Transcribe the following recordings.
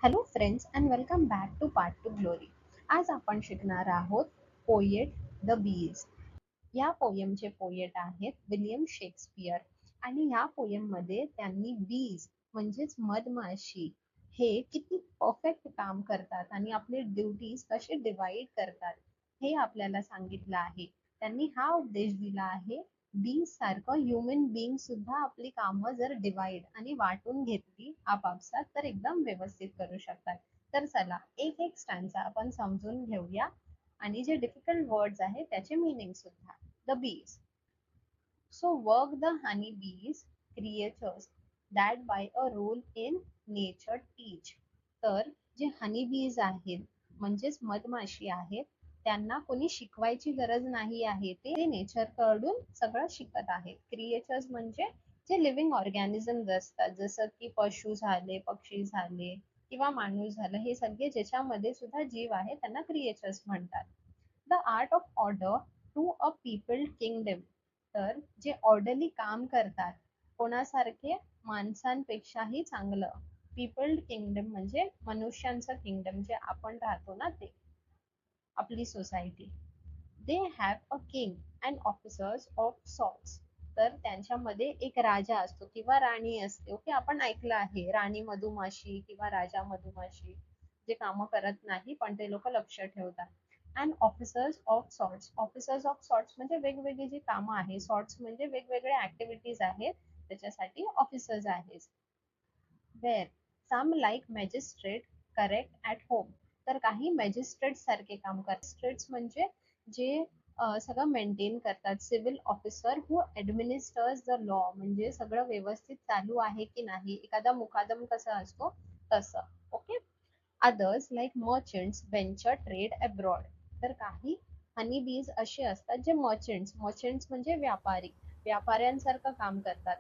Hello friends and welcome back to part two glory. आज आपण शिकणार आहोत पोएट द बीज. या पोयमचे पोएट आहेत विलियम शेक्सपियर आणि या पोयममध्ये त्यांनी बीज म्हणजेच मधमाशी हे किती परफेक्ट काम करतात आणि आपले ड्युटीज कसे डिवाइड करतात हे आपल्याला सांगितलं आहे. त्यांनी हा उपदेश दिला आहे, बीज सारखं ह्युमन बीइंग सुद्धा आपली कामं जर डिवाइड आणि वाटून घेतली आपापसात तर एकदम व्यवस्थित करू शकतात. तर चला एक एक स्टॅन्झा आपण समजून घेऊया आणि जे डिफिकल्ट वर्ड्स आहेत त्याचे मीनिंग सुद्धा. The bees. So work the honey bees, creatures that by a rule in nature teach. तर जे हनी बीज आहेत म्हणजेच मधमाशी आहेत त्यांना कोणी शिकवायची गरज नाही आहे, ते नेचर कडून सगळं शिकत आहेत. क्रिएचर्स म्हणजे जे लिव्हिंग ऑर्गॅनिझम असतात, जसं की पशु झाले, पक्षी झाले किंवा माणूस झालं, हे सगळे ज्याच्यामध्ये सुद्धा जीव आहे त्यांना क्रिएचर्स म्हणतात. The art of order to a people kingdom. तर जे ऑर्डरली काम करतात कोणासारखे, माणसांपेक्षाही चांगलं. पीपल किंगडम म्हणजे मनुष्यांचं किंगडम, जे आपण राहतो ना ते, आपली society. They have a king and officers of sorts. तर त्यांच्यामध्ये एक राजा असतो किंवा राणी असते. ओके, आपण ऐकलं आहे राणी मधुमाशी किंवा राजा मधुमाशी, जे कामं करत नाही पण ते लोक लक्ष ठेवतात. And officers of sorts. Officers of sorts म्हणजे वेगवेगळी जी कामं आहे, सॉर्ट्स म्हणजे वेगवेगळ्या ऍक्टिव्हिटीज आहेत, त्याच्यासाठी ऑफिसर्स आहेत. Where some like magistrate correct at home. तर काही मॅजिस्ट्रेट सारखे काम करतात. मॅजिस्ट्रेट्स म्हणजे जे सगळं मेंटेन करतात. Civil officer who administers the law, म्हणजे सगळं व्यवस्थित चालू आहे की नाही, एखादा मुकादम कसा असतो तसं. Okay. Others like merchants venture trade abroad. तर काही हनी बीज असे असतात जे मर्चंट्स म्हणजे व्यापारी, व्यापाऱ्यांसारखं काम करतात.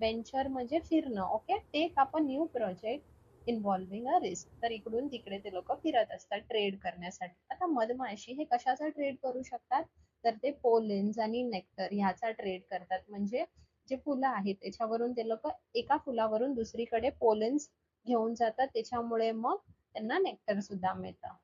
वेंचर म्हणजे फिरणं. Okay, take up a new project involving a risk. तर इकडून तिकडे ते लोक फिरत असतात ट्रेड करण्यासाठी. आता मधमाशी हे कशाचा ट्रेड करू शकतात, तर ते पोलेन्स आणि नेक्टर ह्याचा ट्रेड करतात. म्हणजे जे फुलं आहेत त्याच्यावरून ते लोक एका फुलावरून दुसरीकडे पोलेन्स घेऊन जातात, त्याच्यामुळे मग त्यांना नेक्टर सुद्धा मिळतं.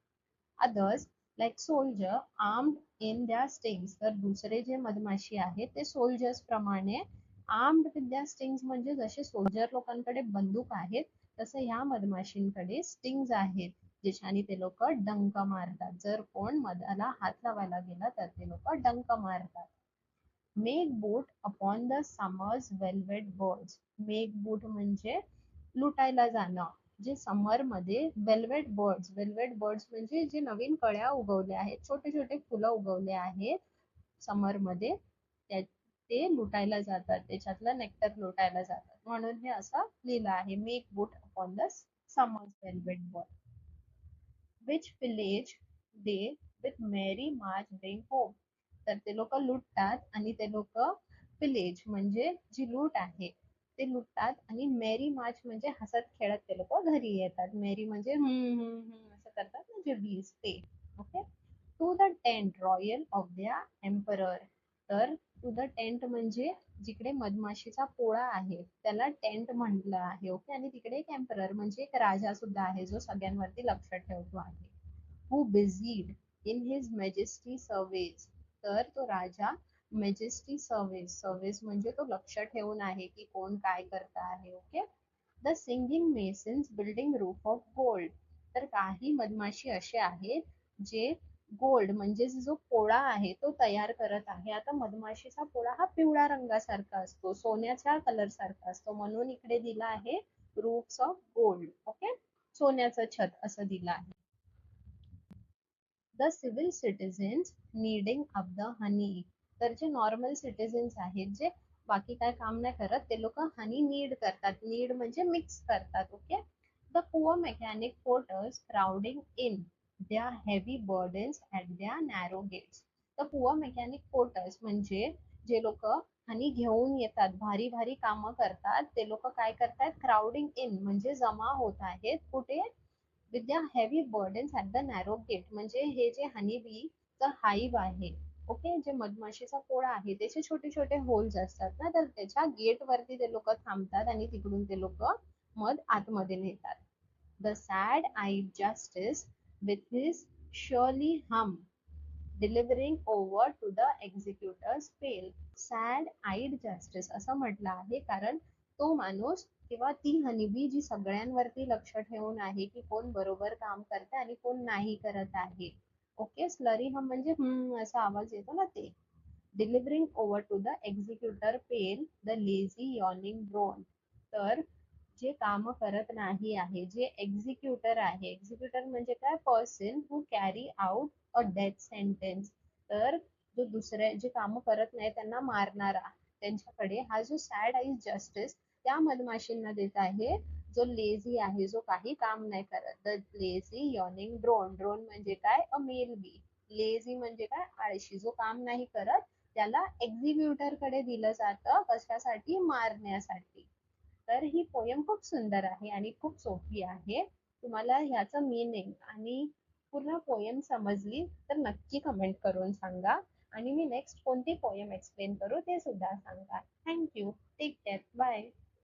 Others like soldier armed in द्या स्टिंग्स. तर दुसरे जे मधमाशी आहेत ते सोल्जर्स प्रमाणे आर्म्ड विथ द्या स्टिंग्स, म्हणजे जसे सोल्जर लोकांकडे बंदूक आहेत तसं ह्या मधमाशींकडे स्टिंग्स आहेत, ज्याच्याने ते लोक डंक मारतात. जर कोण मधाला हात लावायला गेला तर ते लोक डंक मारतात. Make boot upon the summer's velvet buds. Make boot म्हणजे लुटायला जाणं. जे समर मध्ये वेल्वेट बर्ड्स म्हणजे जे नवीन कळ्या उगवल्या आहेत, छोटे छोटे फुलं उगवले आहेत समर मध्ये, ते लुटायला जातात, त्याच्यातलं नेक्टर लुटायला जातात. म्हणून हे असं लिहिलं आहे, make boot upon the summer's velvet bird. Which village they with merry march bring home. तर ते लोक लुटतात आणि ते लोक विलेज म्हणजे जी लूट आहे ते लुटतात, आणि मेरी मार्च म्हणजे हसत खेळत ते लोक घरी येतात. मेरी म्हणजे असं करतात ना जे बीज ते. Okay. To the tent royal of the emperor. तर टू द टेंट म्हणजे जिकडे मधमाशीचा पोळा आहे त्याला टेंट म्हटलं आहे. ओके. आणि तिकडे एक एम्परर म्हणजे एक राजा सुद्धा आहे, जो सगळ्यांवरती लक्ष ठेवतो आहे. हु बिझीड इन हिज मॅजेस्टी सर्व्हिस. तर तो राजा मॅजेस्टी सर्व्हिस म्हणजे तो लक्ष ठेवून आहे की कोण काय करत आहे. Okay. The singing masons building roof of gold. तर काही मधमाशी असे आहेत जे गोल्ड म्हणजे जो पोळा आहे तो तयार करत आहे. आता मधमाशीचा पोळा हा पिवळ्या रंगासारखा असतो, सोन्याच्या कलर सारखा असतो, म्हणून इकडे दिला आहे रूफ्स ऑफ गोल्ड. ओके, सोन्याचं छत असं दिलं आहे. The civil citizens kneading up the honey. तर जे नॉर्मल सिटीजन्स आहेत, जे बाकी काय काम नाही करत, ते लोक हनी नीड करतात. नीड म्हणजे मिक्स करतात. Okay. The poor mechanic porters crowding in द्या हेवी बर्डन्स ॲट द्या नॅरो गेट्स. तर पुअर मेकॅनिक पोर्टर्स म्हणजे जे लोक हनी घेऊन येतात, भारी भारी कामं करतात, ते लोक काय करतात, क्राउडिंग इन म्हणजे जमा होत आहेत कुठे, with the heavy burdens at the narrow gate. म्हणजे हे जे हनी बी च हाईव आहे, ओके, जे मधमाशीचा पोळा आहे त्याचे छोटे छोटे होल्स असतात ना, तर त्याच्या गेट वरती ते लोक थांबतात आणि तिकडून ते लोक मध आतमध्ये नेतात. The sad-eyed justice with his surly hum delivering over to the executor's pail. Sad eyed justice असं म्हटलं आहे कारण तो माणूस किंवा ती हनीबी जी सगळ्यांवरती लक्ष ठेवून आहे की कोण बरोबर काम करते आणि कोण नाही करत आहे. ओके, स्लरी हम म्हणजे असा आवाज येतो ना ते. Delivering over to the executor pale the lazy yawning drone. तर जे काम करत नाही आहे, जे एक्झिक्युटर आहे, एक्झिक्युटर म्हणजे काय, person who carry out a death sentence. तर जो दुसरे जे काम करत नाही त्यांना मारणारा, त्यांच्याकडे हा जो सॅड आईज जस्टिस त्या मधमाशींना देत आहे, जो लेझी आहे, जो काही काम नाही करत. The lazy yawning drone. Drone म्हणजे काय, अ मेल बी. लेझी म्हणजे काय, आळशी, जो काम नाही करत त्याला एक्झिक्युटर कडे दिलं जातं. कशासाठी, मारण्यासाठी. तर ही पोयम खूप सुंदर आहे आणि खूप सोपी आहे. तुम्हाला ह्याचं मीनिंग आणि पूर्ण पोयम समजली तर नक्की कमेंट करून सांगा आणि मी नेक्स्ट कोणती पोयम एक्सप्लेन करू ते सुद्धा सांगा. थँक्यू. Take care. बाय.